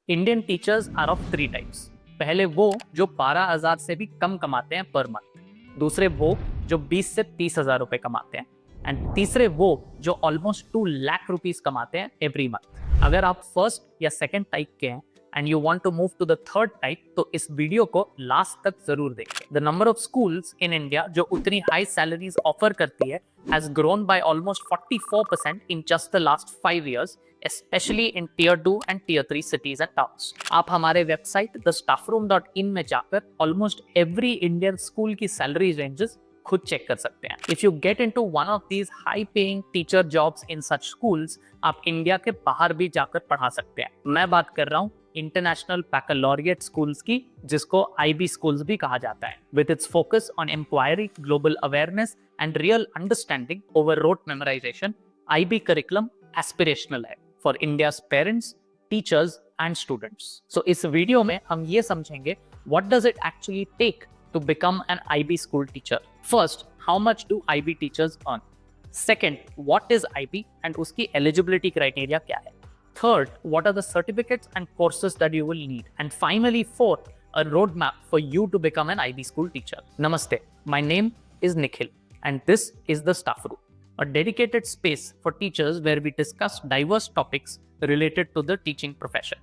Indian teachers are of three types. पहले वो जो 12,000 से भी कम कमाते हैं पर मंथ, दूसरे वो जो 20 से 30,000 रुपए कमाते हैं, एंड तीसरे वो जो ऑलमोस्ट 2 लाख रुपीज कमाते हैं एवरी मंथ। अगर आप फर्स्ट या सेकंड टाइप के हैं and you want to move to the third type, तो इस वीडियो को लास्ट तक जरूर देखें। The number of schools in India जो उतनी हाई सैलरीज ऑफर करती है has grown by almost 44% in just the last 5 years, especially in tier 2 and tier 3 cities and towns. आप हमारे वेबसाइट thestaffroom.in में जाकर almost every Indian school की salary ranges खुद चेक कर सकते हैं। If you get into one of these high-paying teacher jobs in such schools, आप इंडिया के बाहर भी जाकर पढ़ा सकते हैं। मैं बात कर रहा हूँ इंटरनेशनल बैकलॉरिएट स्कूल्स की, जिसको IB स्कूल्स भी कहा जाता है। With its focus on inquiry, global awareness and real understanding over rote memorisation, IB curriculum aspirational है for India's parents, teachers and students. So इस वीडियो में हम ये समझेंगे what does it actually take to become an IB school teacher. First, how much do IB teachers earn? Second, what is IB and उसकी eligibility criteria क्या है? Third, what are the certificates and courses that you will need? And finally, fourth, a roadmap for you to become an IB school teacher. Namaste, my name is Nikhil and this is the Staff Room, a dedicated space for teachers where we discuss diverse topics related to the teaching profession.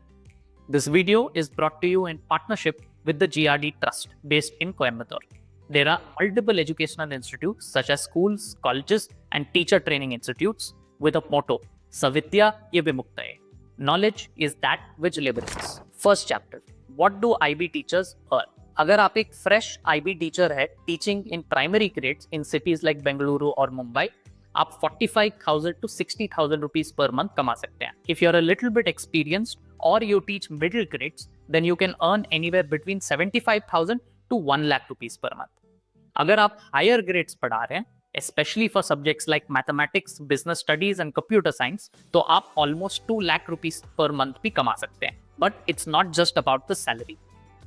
This video is brought to you in partnership with the GRD Trust based in Coimbatore. There are multiple educational institutes such as schools, colleges and teacher training institutes with a motto, Savidya ye Vimuktaye. Knowledge is that which liberates. First chapter, what do IB teachers earn? अगर आप एक fresh IB teacher है teaching in primary grades in cities like Bengaluru or Mumbai, आप 45,000 to 60,000 rupees per month कमा सकते हैं. If you're a little bit experienced or you teach middle grades, then you can earn anywhere between 75,000 to 1 lakh rupees per month. अगर आप higher grades पढ़ा रहे हैं, especially for subjects like mathematics, business studies and computer science, तो आप almost 2 lakh rupees per month भी कमा सकते हैं. But it's not just about the salary.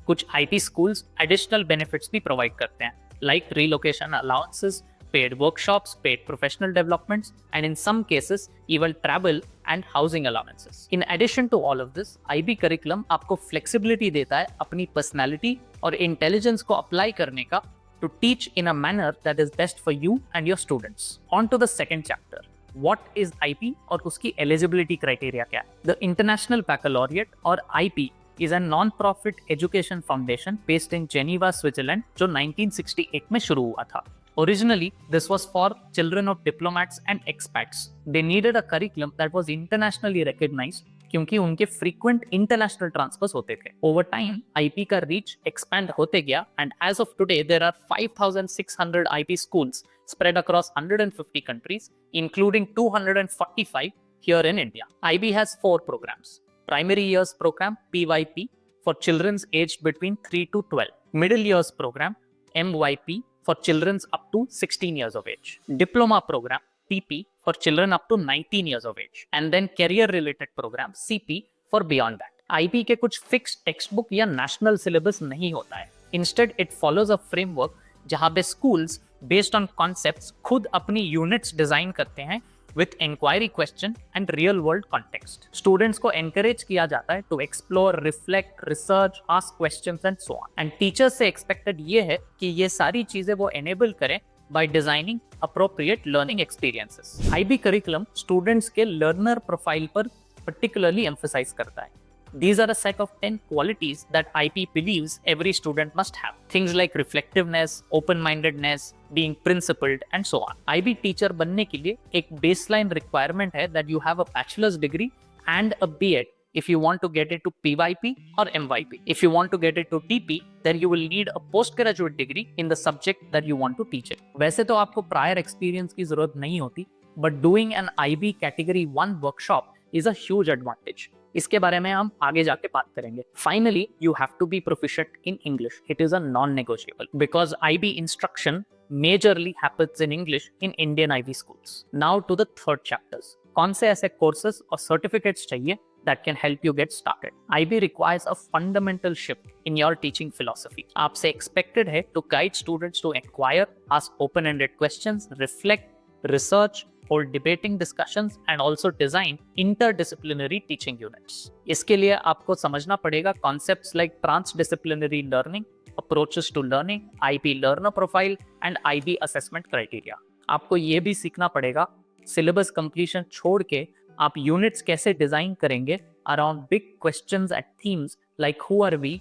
कुछ IT schools additional benefits भी provide करते हैं, like relocation allowances, paid workshops, paid professional developments, and in some cases, even travel and housing allowances. In addition to all of this, IB curriculum आपको flexibility देता है अपनी personality और intelligence को apply करने का to teach in a manner that is best for you and your students. On to the second chapter. What is IB और उसकी eligibility criteria क्या है? The International Baccalaureate और IB is a non-profit education foundation based in Geneva, Switzerland, जो 1968 में शुरू हुआ था. Originally, this was for children of diplomats and expats. They needed a curriculum that was internationally recognized क्योंकि उनके frequent international transfers होते थे. Over time, IB का reach expand होते गया and as of today, there are 5,600 IB schools spread across 150 countries, including 245 here in India. IB has 4 programs. Primary Years Program, PYP, for children aged between 3 to 12. Middle Years Program, MYP, for children up to 16 years of age. Diploma program, PP, for children up to 19 years of age. And then career related program, CP, for beyond that. IB के कुछ fixed textbook या national syllabus नहीं होता है. Instead, it follows a framework जहाँ पे schools based on concepts खुद अपनी units design करते हैं with inquiry question and real world context. Students को encourage किया जाता है to explore, reflect, research, ask questions and so on. And teachers से expected ये है कि ये सारी चीजें वो enable करें by designing appropriate learning experiences. IB curriculum students के learner profile पर particularly emphasize करता है. These are a set of 10 qualities that IB believes every student must have. Things like reflectiveness, open-mindedness, being principled, and so on. IB teacher बनने के लिए एक baseline requirement है that you have a bachelor's degree and a B.Ed if you want to get it to PYP or MYP. If you want to get it to DP, then you will need a postgraduate degree in the subject that you want to teach it. वैसे तो आपको prior experience की जरूरत नहीं होती, but doing an IB category 1 workshop is a huge advantage. इसके बारे में हम आगे जाके बात करेंगे. Finally, you have to be proficient in English. It is a non-negotiable because IB instruction majorly happens in English in Indian IB schools. Now to the third chapters. कौन से ऐसे courses और certificates चाहिए that can help you get started? IB requires a fundamental shift in your teaching philosophy. आपसे expected है to guide students to inquire, ask open-ended questions, reflect, research, hold debating discussions and also design interdisciplinary teaching units. इसके लिए आपको समझना पड़ेगा concepts like transdisciplinary learning, approaches to learning, IB learner profile and IB assessment criteria. आपको ये भी सीखना पड़ेगा सिलेबस कंप्लीशन छोड़ के आप यूनिट्स कैसे डिजाइन करेंगे around big questions and themes like who are we,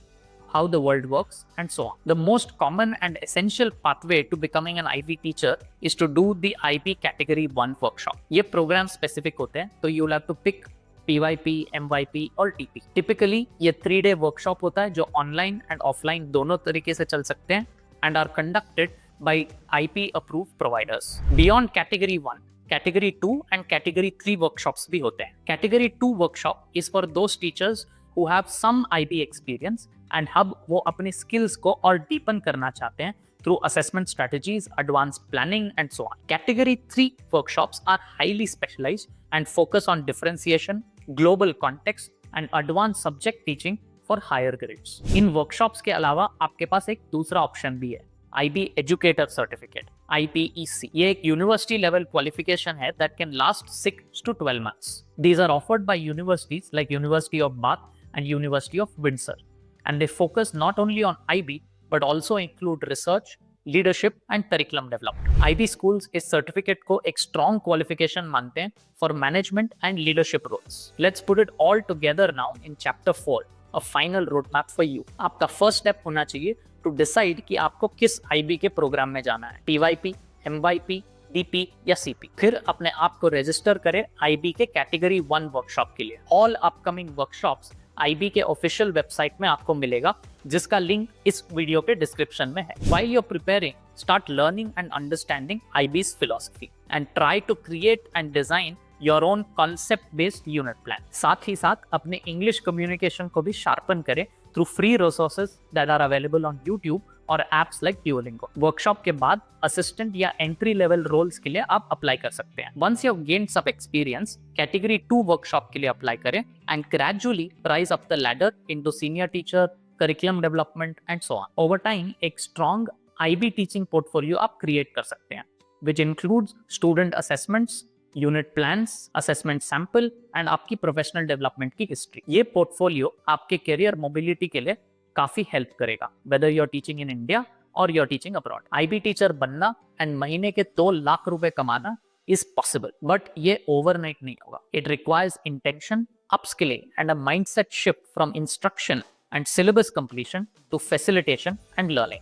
how the world works, and so on. The most common and essential pathway to becoming an IB teacher is to do the IB Category 1 workshop. ये program specific होते हैं, तो you will have to pick PYP, MYP और TP. Typically ये 3-day workshop होता है जो online and offline दोनों तरीके से चल सकते हैं and are conducted by IP approved providers. Beyond Category 1, Category 2 and Category 3 workshops भी होते हैं. Category 2 workshop is for those teachers who have some IB experience and अब वो अपने skills को और deepen करना चाहते हैं through assessment strategies, advanced planning and so on. Category 3 workshops are highly specialized and focus on differentiation, global context and advanced subject teaching for higher grades. In workshops के अलावा आपके पास एक दूसरा option भी है, IB Educator Certificate, IPEC. ये एक university level qualification है that can last 6 to 12 months. These are offered by universities like University of Bath and University of Windsor. And they focus not only on IB but also include research, leadership and curriculum development. IB schools इस certificate को एक strong qualification मानते हैं for management and leadership roles. Let's put it all together now in chapter 4, a final roadmap for you. आपका first step होना चाहिए to decide कि आपको किस IB के प्रोग्राम में जाना है, PYP, MYP, DP या CP. फिर अपने आप को रजिस्टर करें IB के कैटेगरी 1 वर्कशॉप के लिए. ऑल अपकमिंग वर्कशॉप्स IB के ऑफिशियल वेबसाइट में आपको मिलेगा जिसका लिंक इस वीडियो के डिस्क्रिप्शन में है. While you're preparing, start learning and understanding IB's philosophy and try to create and design your own concept-based unit plan. साथ ही साथ अपने इंग्लिश कम्युनिकेशन को भी शार्पन करें through free resources that are available on YouTube और apps like Duolingo. Workshop के बाद assistant या एंट्री लेवल रोल्स के लिए आप अप्लाई कर सकते हैं. Once you have gained some experience, category 2 workshop के लिए अप्लाई करें and gradually rise up the ladder into senior teacher, curriculum development and so on. Over time, एक strong IB teaching portfolio आप create कर सकते हैं, which includes student assessments, unit plans, assessment sample and आपकी professional development की history. ये portfolio आपके career mobility के लिए काफी हेल्प करेगा, whether you are teaching in India और you are teaching abroad. IB teacher बनना एंड महीने के 2 लाख रुपए कमाना इज पॉसिबल, बट ये ओवरनाइट नहीं होगा. It requires intention, upskilling and a mindset shift from instruction and syllabus completion to facilitation and learning.